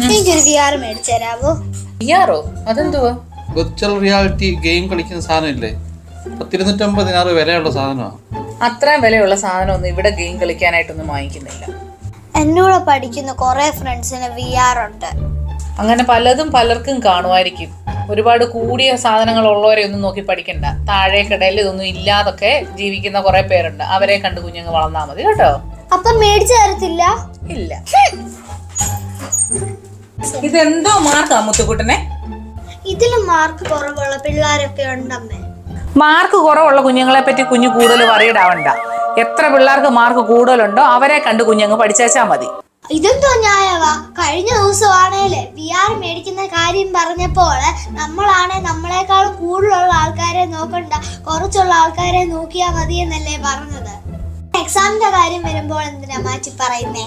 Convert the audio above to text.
എനിക്കൊരു VR മേടിച്ചു തരാമോ? വിആറോ? അതെന്തുവാ? വിർച്വൽ റിയാലിറ്റി ഗെയിം കളിക്കുന്ന സാധനമില്ലേ? 250 ദിനാറ് വിലയുള്ള സാധനമാണ്. അത്രയും വിലയുള്ള സാധനമൊന്നും ഇവിടെ ഗെയിം കളിക്കാനായിട്ടൊന്നും വാങ്ങിക്കുന്നില്ല. എൻ്റെ കൂടെ പഠിക്കുന്ന കുറെ ഫ്രണ്ട്സിന് VR ഉണ്ട്. അങ്ങനെ പലതും പലർക്കും കാണുമായിരിക്കും. ഒരുപാട് കൂടിയ സാധനങ്ങൾ ഉള്ളവരെ ഒന്നും നോക്കി പഠിക്കണ്ട. താഴേക്കിടയിൽ ഇതൊന്നും ഇല്ലാതൊക്കെ ജീവിക്കുന്ന കുറെ പേരുണ്ട്. അവരെ കണ്ട് കുഞ്ഞുങ്ങൾ വളർന്നാൽ മതി കേട്ടോ. അപ്പൊ മേടിച്ചു തരത്തില്ല? ഇല്ല. ഇതെന്തോ മാർക്കാ മുത്തുക്കുട്ടനെ? ഇതിലും മാർക്ക് കുറവുള്ള പിള്ളേരൊക്കെ ഉണ്ടമ്മേ. മാർക്ക് കുറവുള്ള കുഞ്ഞുങ്ങളെ പറ്റി കുഞ്ഞു കൂടുതൽ വറീഡാവണ്ട. എത്ര പിള്ളേർക്ക് മാർക്ക് കൂടുതലുണ്ടോ അവരെ കണ്ട് കുഞ്ഞങ്ങ് പഠിച്ചാ മതി. ഇതെന്തോ ന്യായവാ? കഴിഞ്ഞ ദിവസമാണേല് VR മേടിക്കുന്ന കാര്യം പറഞ്ഞപ്പോൾ നമ്മളെക്കാളും കൂടുതലുള്ള ആൾക്കാരെ നോക്കണ്ട, കുറച്ചുള്ള ആൾക്കാരെ നോക്കിയാ മതി എന്നല്ലേ പറഞ്ഞത്. എക്സാമിന്റെ കാര്യം വരുമ്പോൾ എന്തിനാ മാറ്റി പറയുന്നേ?